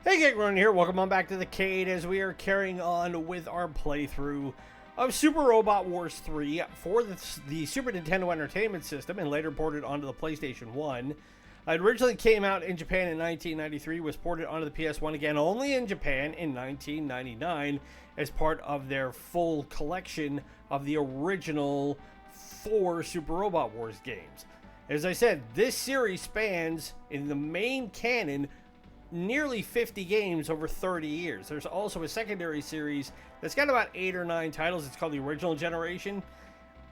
Hey, Gigron here. Welcome on back to the Cade as we are carrying on with our playthrough of Super Robot Wars 3 for the Super Nintendo Entertainment System and later ported onto the PlayStation 1. It originally came out in Japan in 1993, was ported onto the PS1 again only in Japan in 1999 as part of their full collection of the original 4 Super Robot Wars games. As I said, this series spans, in the main canon, nearly 50 games over 30 years. There's also a secondary series that's got about 8 or 9 titles. It's called the Original Generation.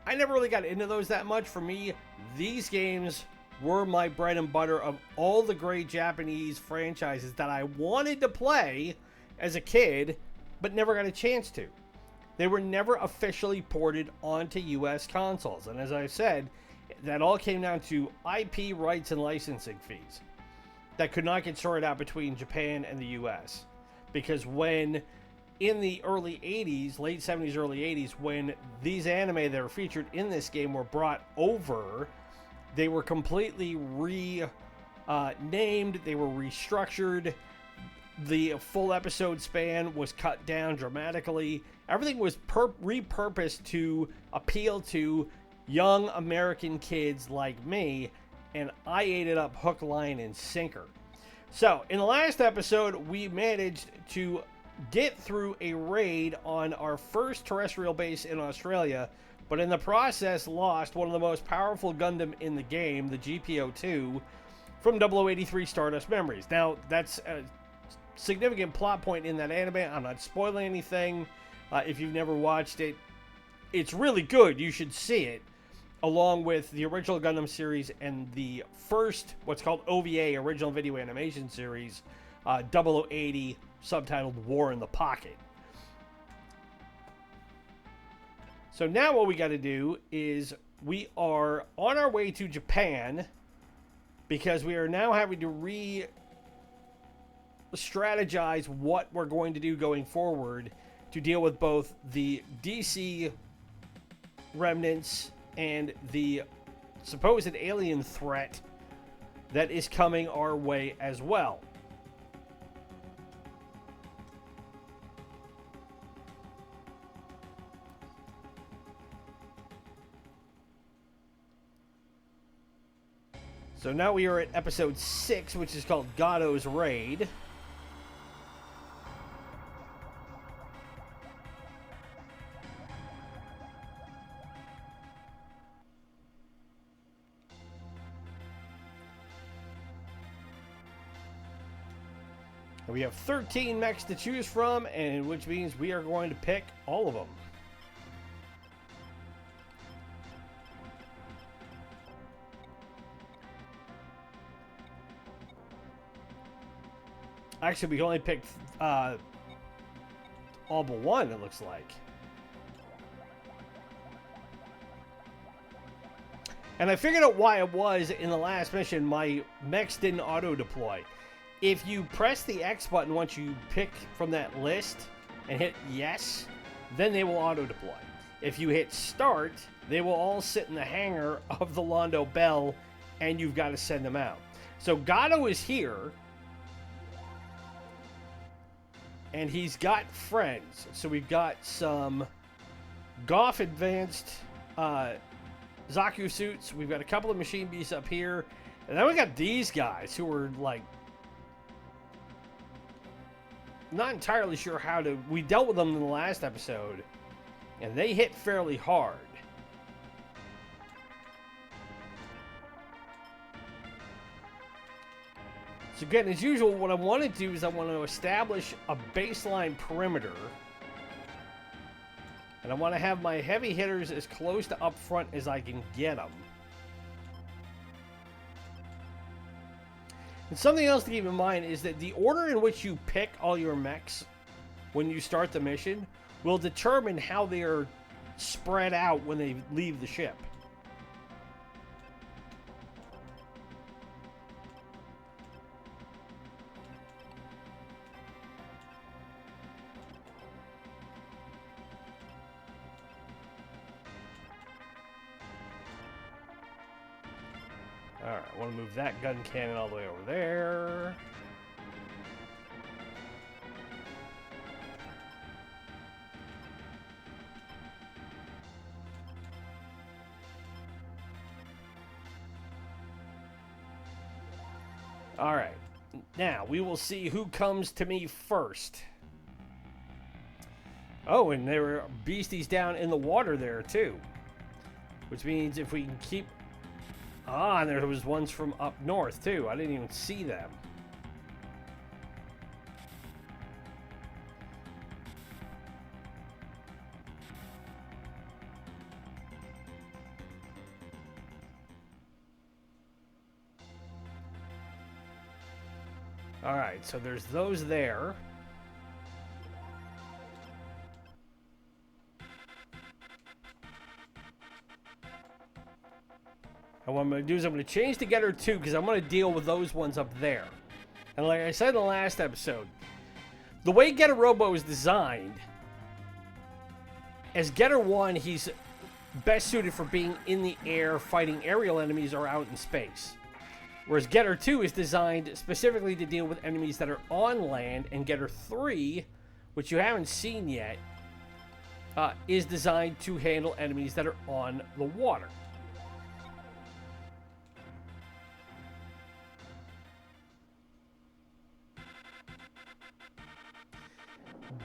I never really got into those that much. For me, these games were my bread and butter of all the great Japanese franchises that I wanted to play as a kid, but never got a chance to. They were never officially ported onto US consoles. And as I said, that all came down to IP rights and licensing fees that could not get sorted out between Japan and the US. Because when, in the early 80s, late 70s, early 80s, when these anime that are featured in this game were brought over, they were completely named, they were restructured, the full episode span was cut down dramatically. Everything was repurposed to appeal to young American kids like me, and I ate it up hook, line, and sinker. So, in the last episode, we managed to get through a raid on our first terrestrial base in Australia, but in the process lost one of the most powerful Gundam in the game, the GP02, from 0083 Stardust Memories. Now, that's a significant plot point in that anime. I'm not spoiling anything. If you've never watched it, it's really good. You should see it, along with the original Gundam series and the first, what's called OVA, Original Video Animation Series, 0080, subtitled War in the Pocket. So now what we got to do is we are on our way to Japan because we are now having to re-strategize what we're going to do going forward to deal with both the DC remnants and the supposed alien threat that is coming our way as well. So now we are at episode 6, which is called Gado's Raid. We have 13 mechs to choose from, and which means we are going to pick all of them. Actually, we can only pick all but one, it looks like. And I figured out why it was in the last mission my mechs didn't auto-deploy. If you press the X button once you pick from that list and hit yes, then they will auto-deploy. If you hit start, they will all sit in the hangar of the Londo Bell, and you've got to send them out. So Gado is here, and he's got friends. So we've got some Goff Advanced Zaku suits. We've got a couple of Machine Beasts up here. And then we got these guys who are like, not entirely sure how to... We dealt with them in the last episode, and they hit fairly hard. So again, as usual, what I want to do is I want to establish a baseline perimeter. And I want to have my heavy hitters as close to up front as I can get them. And something else to keep in mind is that the order in which you pick all your mechs when you start the mission will determine how they are spread out when they leave the ship. Alright, I want to move that gun cannon all the way over there. Alright. Now, we will see who comes to me first. Oh, and there were beasties down in the water there, too. Which means if we can keep... Ah, and there was ones from up north, too. I didn't even see them. Alright, so there's those there. And what I'm going to do is I'm going to change to Getter 2 because I'm going to deal with those ones up there. And like I said in the last episode, the way Getter Robo is designed, as Getter 1, he's best suited for being in the air, fighting aerial enemies, or out in space. Whereas Getter 2 is designed specifically to deal with enemies that are on land, and Getter 3, which you haven't seen yet, is designed to handle enemies that are on the water.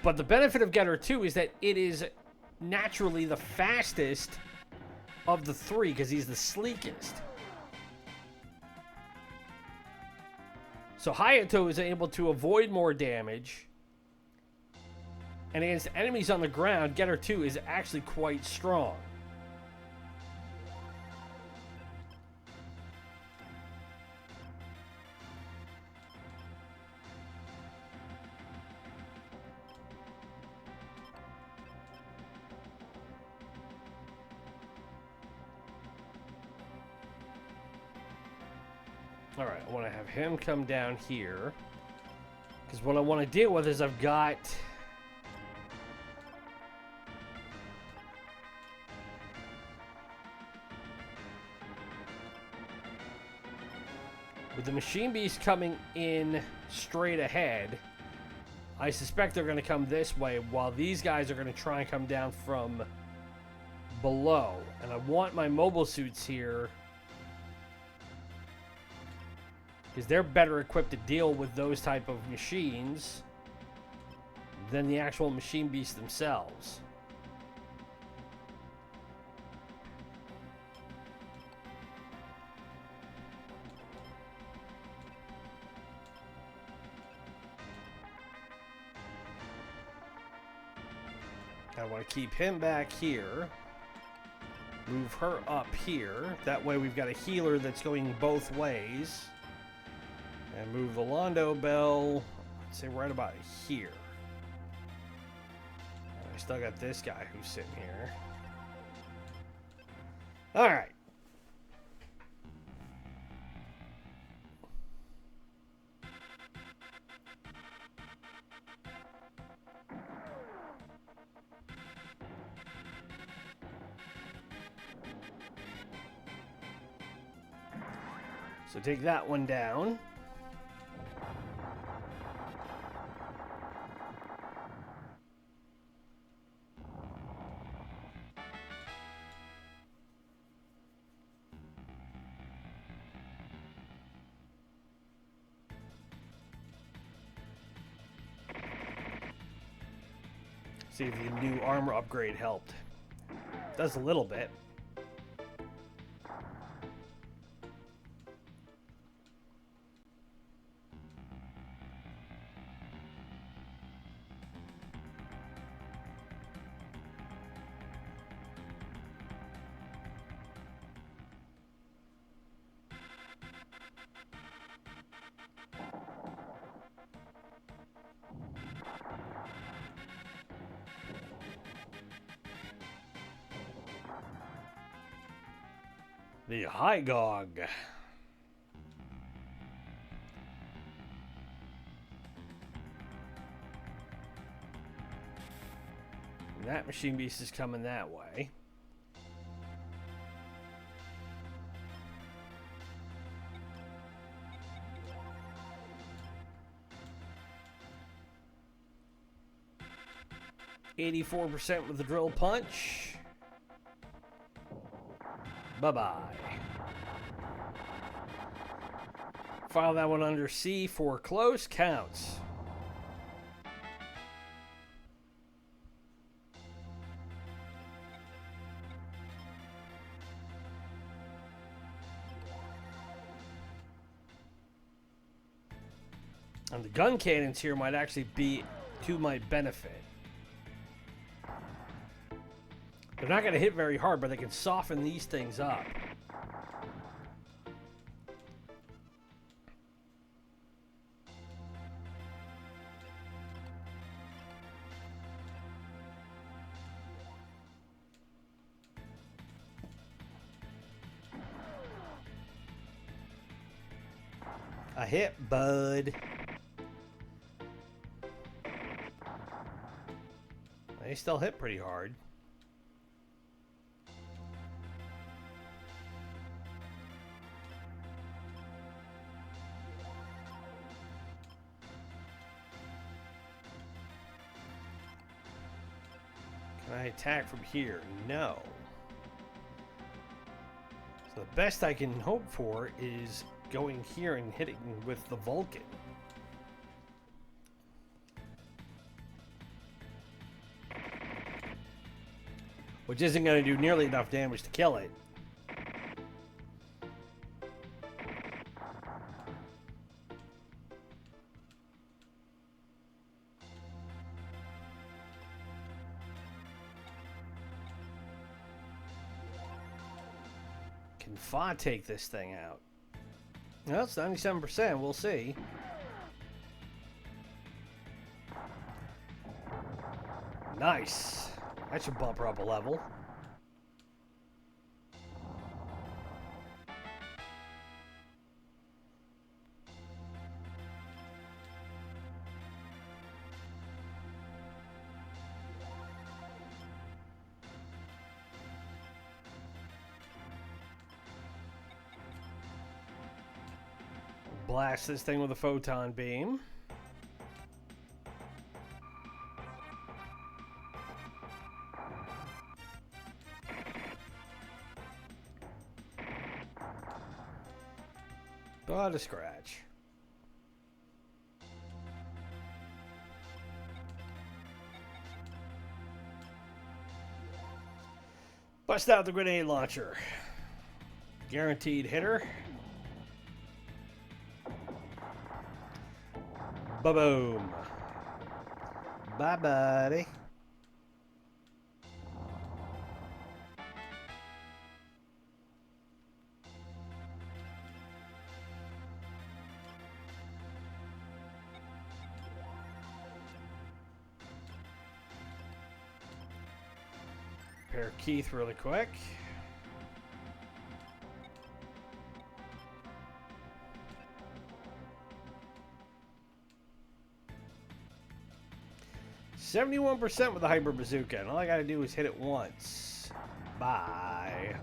But the benefit of Getter 2 is that it is naturally the fastest of the three because he's the sleekest. So Hayato is able to avoid more damage. And against enemies on the ground, Getter 2 is actually quite strong. Alright, I want to have him come down here. Because what I want to deal with is I've got... with the Machine Beast coming in straight ahead, I suspect they're going to come this way, while these guys are going to try and come down from below. And I want my mobile suits here, because they're better equipped to deal with those type of machines than the actual Machine Beasts themselves. I want to keep him back here. Move her up here. That way we've got a healer that's going both ways. And move the Londo Bell, let's say right about here. And I still got this guy who's sitting here. Alright. So take that one down. See if the new armor upgrade helped. Does a little bit. The Hygog. That Machine Beast is coming that way. %84% with the drill punch. Bye-bye. File that one under C for close counts. And the gun cannons here might actually be to my benefit. They're not going to hit very hard, but they can soften these things up. A hit, bud. They still hit pretty hard. Can I attack from here? No. So the best I can hope for is going here and hitting with the Vulcan. Which isn't going to do nearly enough damage to kill it. Can Fa take this thing out? Well, it's 97%. We'll see. Nice. That should bump her up a level. Blast this thing with a photon beam. But a scratch. Bust out the grenade launcher. Guaranteed hitter. Ba-boom. Bye, buddy. Repair Keith really quick. %71% with the Hyper Bazooka, and all I gotta do is hit it once. Bye.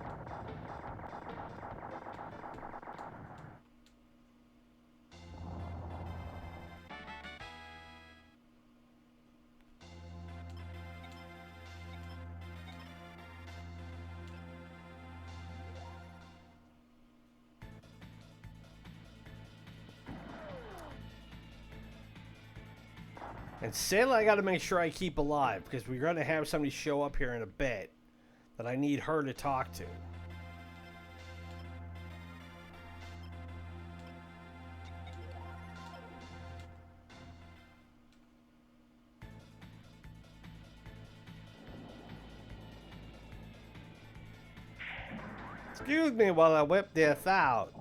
And Sailor, I got to make sure I keep alive, because we're going to have somebody show up here in a bit that I need her to talk to. Excuse me while I whip this out.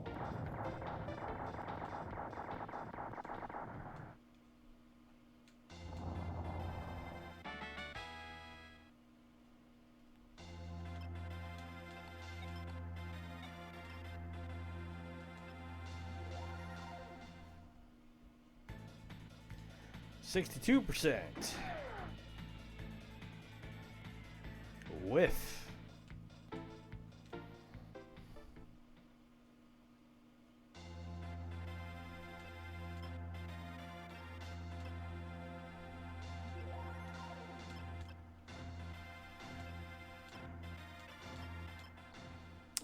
%62. Whiff.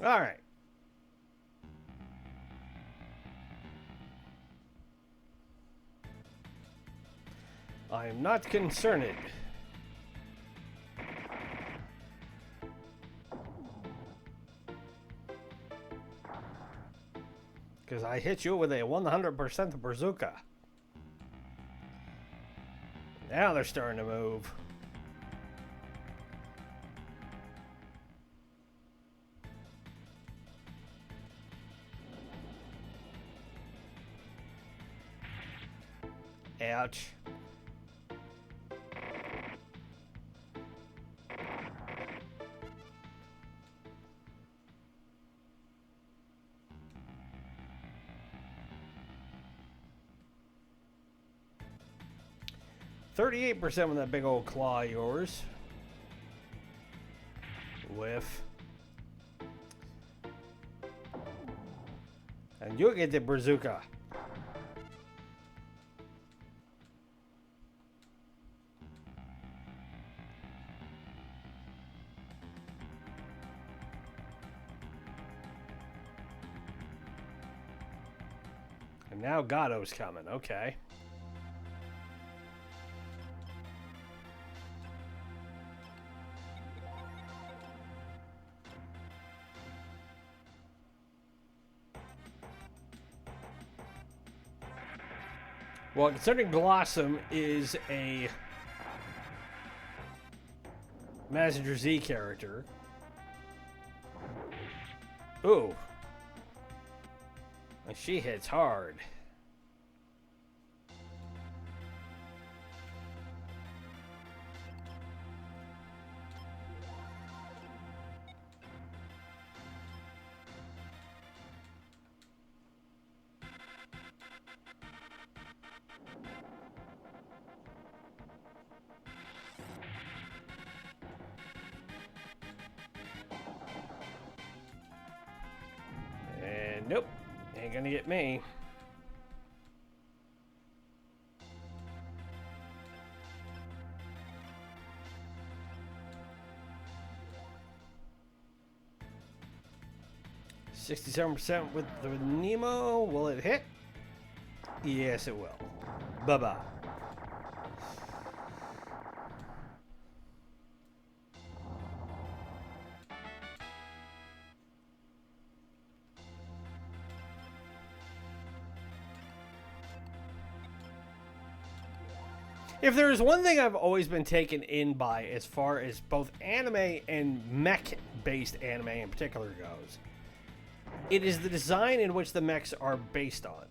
All right. I am not concerned. Because I hit you with a 100% bazooka. Now they're starting to move. Ouch. %38% with that big old claw of yours. Whiff. And you get the bazooka. And now Gatto's coming. Okay. Well, considering Blossom is a Mazinger Z character. Ooh. And she hits hard. Nope, ain't gonna get me. %67% with the Nemo. Will it hit? Yes, it will. Bye-bye. If there is one thing I've always been taken in by as far as both anime and mech-based anime in particular goes, it is the design in which the mechs are based on.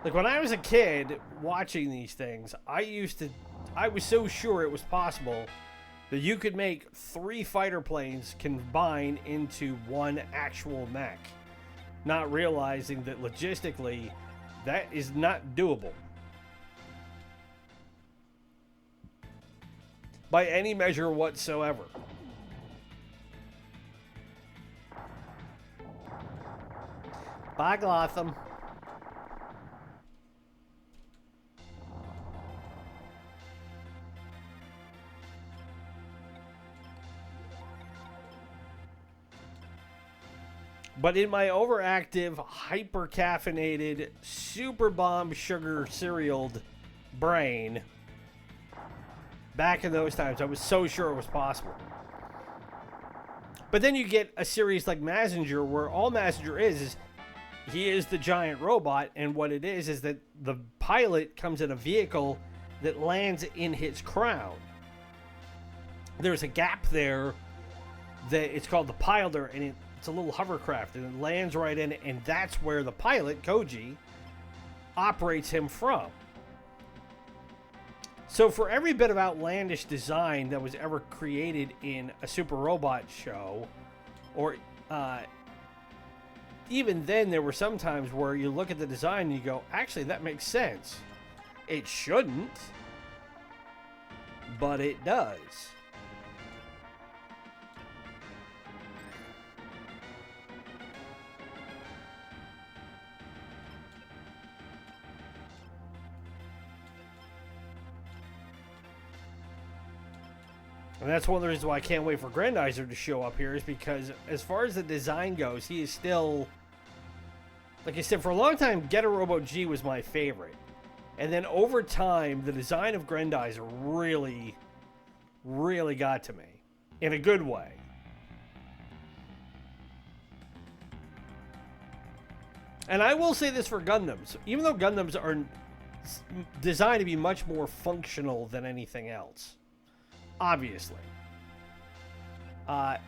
Like, when I was a kid watching these things, I was so sure it was possible that you could make 3 fighter planes combine into one actual mech, not realizing that logistically, that is not doable. By any measure whatsoever. Bye, Gotham. But in my overactive, hyper-caffeinated, super bomb sugar cerealed brain, back in those times, I was so sure it was possible. But then you get a series like Mazinger, where all Mazinger is he is the giant robot, and what it is that the pilot comes in a vehicle that lands in his crown. There's a gap there that it's called the piler, and it's a little hovercraft, and it lands right in it, and that's where the pilot, Koji, operates him from. So for every bit of outlandish design that was ever created in a Super Robot show, or even then there were some times where you look at the design and you go, actually that makes sense. It shouldn't, but it does. And that's one of the reasons why I can't wait for Grandizer to show up here, is because as far as the design goes, he is still, like I said, for a long time, Get a Robo G was my favorite. And then over time, the design of Grendies really, really got to me. In a good way. And I will say this for Gundams. Even though Gundams are designed to be much more functional than anything else. Obviously. I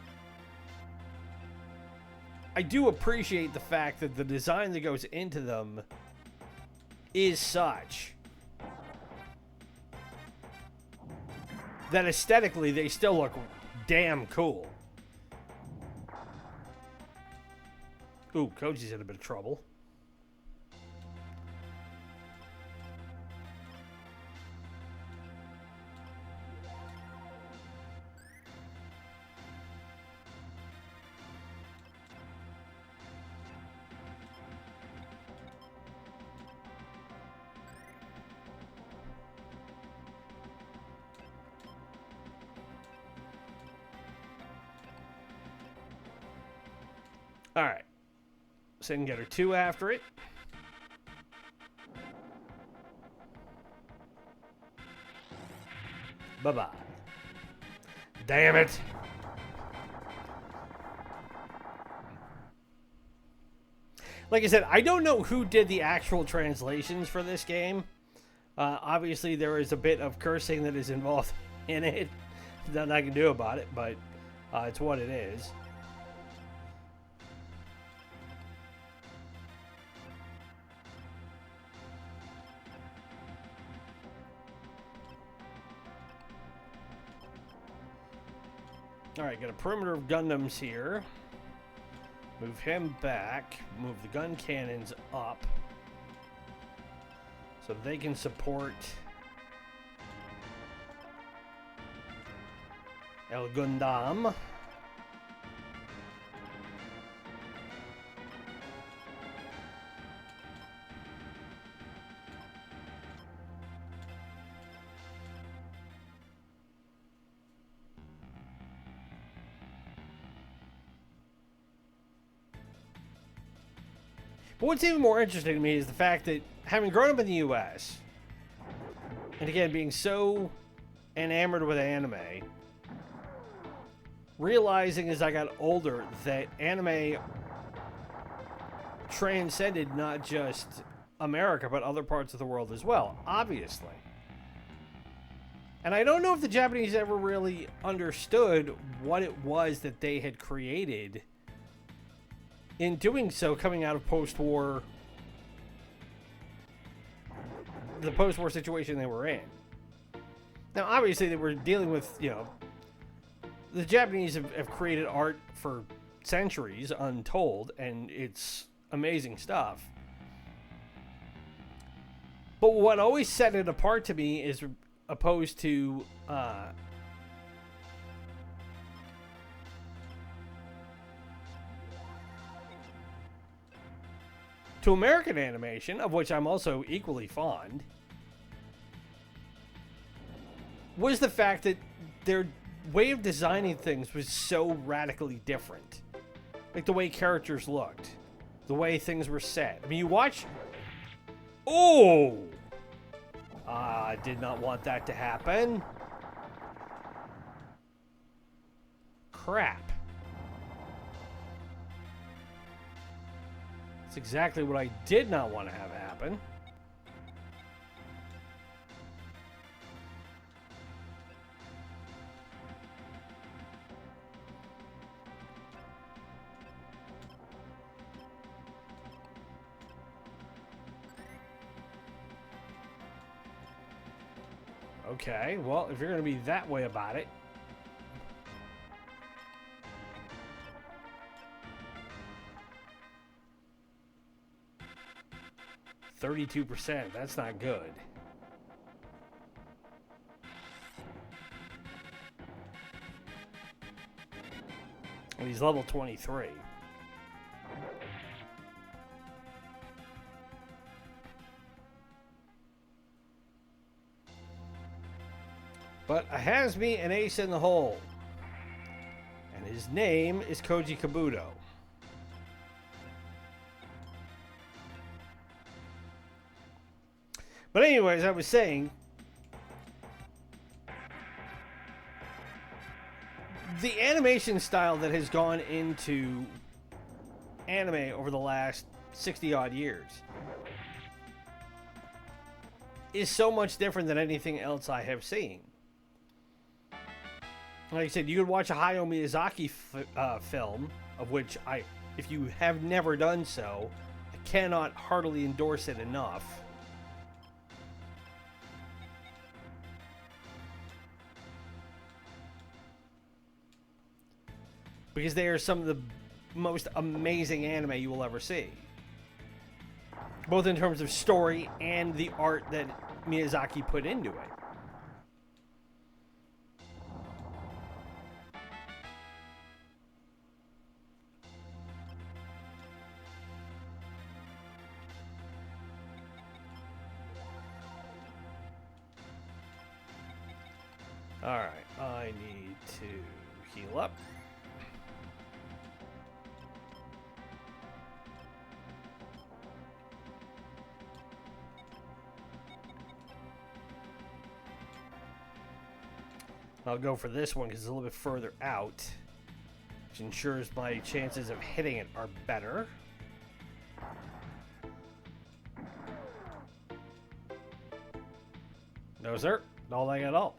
do appreciate the fact that the design that goes into them is such that aesthetically they still look damn cool. Ooh, Koji's in a bit of trouble. All right. So I can get her 2 after it. Bye-bye. Damn it. Like I said, I don't know who did the actual translations for this game. Obviously, there is a bit of cursing that is involved in it. Nothing I can do about it, but it's what it is. Alright, got a perimeter of Gundams here. Move him back. Move the gun cannons up. So they can support El Gundam. But what's even more interesting to me is the fact that having grown up in the US, and again, being so enamored with anime, realizing as I got older that anime transcended not just America, but other parts of the world as well, obviously. And I don't know if the Japanese ever really understood what it was that they had created in doing so, coming out of post-war, the post-war situation they were in. Now, obviously, they were dealing with, you know, the Japanese have created art for centuries, untold, and it's amazing stuff. But what always set it apart to me is opposed to American animation, of which I'm also equally fond, was the fact that their way of designing things was so radically different. Like the way characters looked, the way things were set. I mean, you watch... Oh! I did not want that to happen. Crap. That's exactly what I did not want to have happen. Okay, well, if you're going to be that way about it. %, that's not good. And he's level 23. But a has me an ace in the hole. And his name is Koji Kabuto. But anyways, I was saying, the animation style that has gone into anime over the last 60 odd years is so much different than anything else I have seen. Like I said, you could watch a Hayao Miyazaki film, of which if you have never done so, I cannot heartily endorse it enough. Because they are some of the most amazing anime you will ever see. Both in terms of story and the art that Miyazaki put into it. Alright, I need to heal up. I'll go for this one because it's a little bit further out, which ensures my chances of hitting it are better. No, sir. Don't like it at all.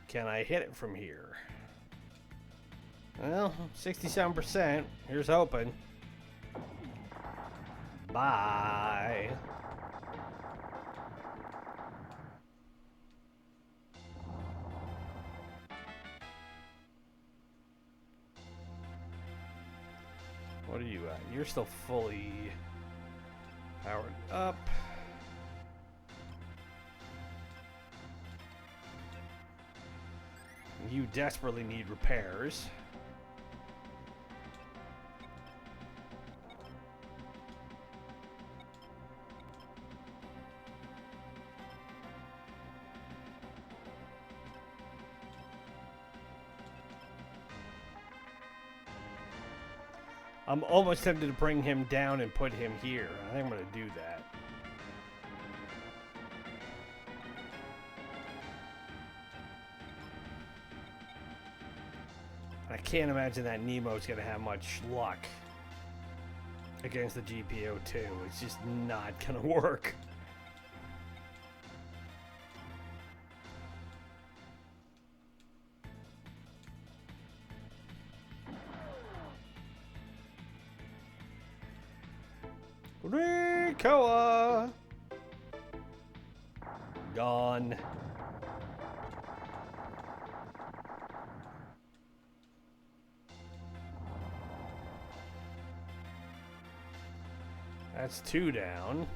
Can I hit it from here? Well, 67%. Here's hoping. Bye. What are you at? You're still fully powered up. You desperately need repairs. I'm almost tempted to bring him down and put him here. I think I'm going to do that. I can't imagine that Nemo's going to have much luck against the GP02. It's just not going to work. Rikoa! Gone. That's 2 down.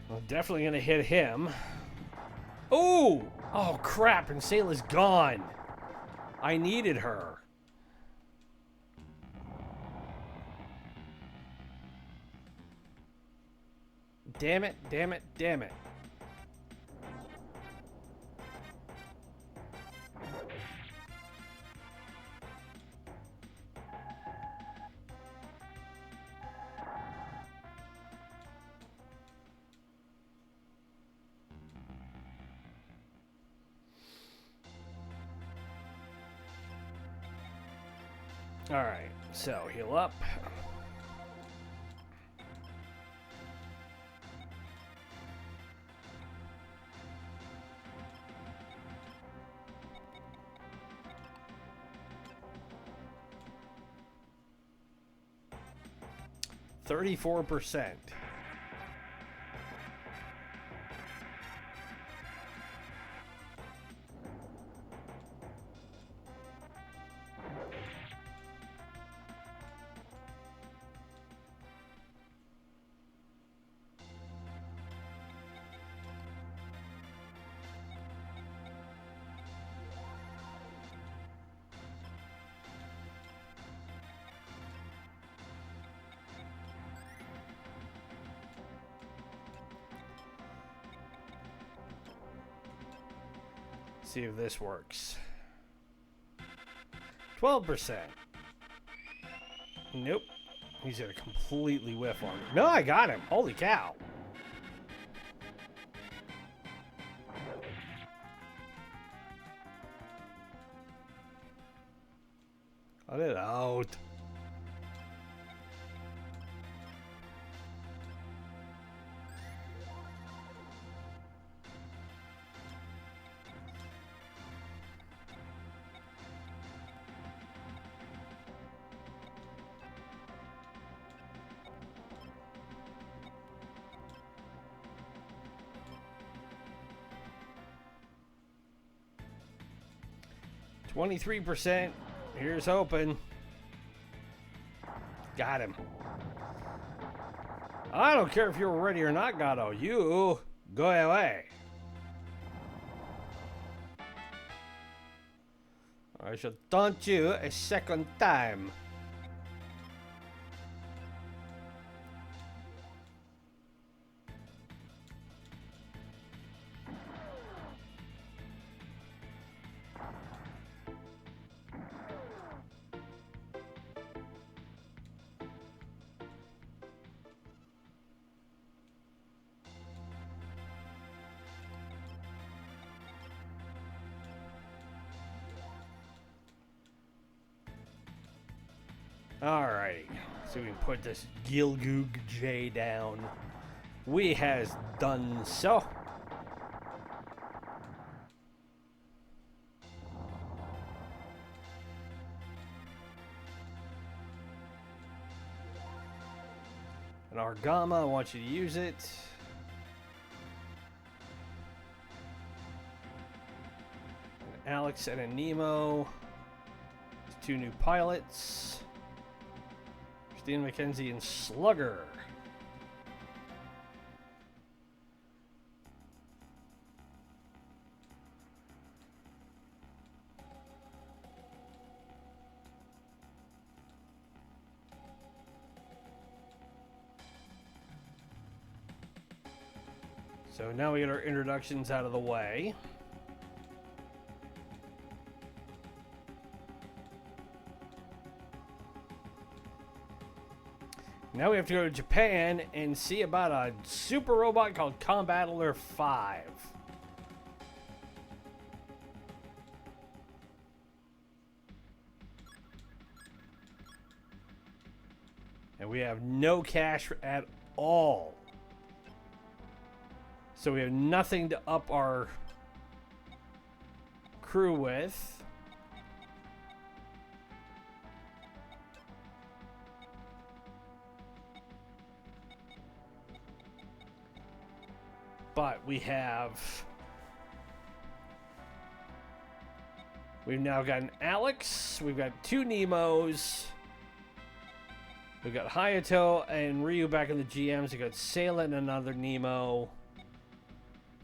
Well, definitely gonna hit him. Ooh! Oh crap, and Sayla's gone. I needed her. Damn it, damn it, damn it. Alright, so heal up. %. See if this works. 12%. Nope. He's gonna completely whiff on me. No, I got him. Holy cow. Cut it out. %. Here's hoping. Got him. I don't care if you're ready or not, Gato. You go away. I shall taunt you a second time. Alrighty, so we can put this Gilgoog J down. We has done so. And Argama, I want you to use it. An Alex and a Nemo. 2 new pilots. Christine McKenzie and Slugger. So now we get our introductions out of the way. Now we have to go to Japan and see about a super robot called Combattler 5. And we have no cash at all. So we have nothing to up our crew with. But we've now got an Alex, we've got 2 Nemos, we've got Hayato and Ryu back in the GMs, we've got Sailor and another Nemo.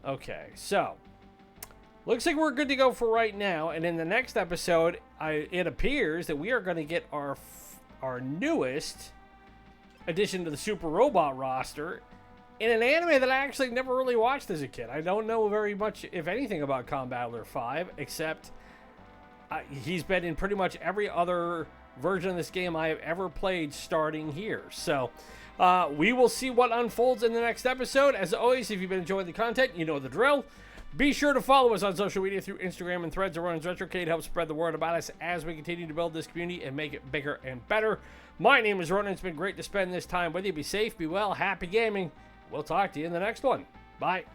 Okay, so looks like we're good to go for right now, and in the next episode, it appears that we are going to get our newest addition to the Super Robot roster in an anime that I actually never really watched as a kid. I don't know very much, if anything, about Combattler 5, except he's been in pretty much every other version of this game I have ever played starting here. So we will see what unfolds in the next episode. As always, if you've been enjoying the content, you know the drill. Be sure to follow us on social media through Instagram and Threads. Ronan's Retrocade helps spread the word about us as we continue to build this community and make it bigger and better. My name is Ronan. It's been great to spend this time with you. Be safe, be well, happy gaming. We'll talk to you in the next one. Bye.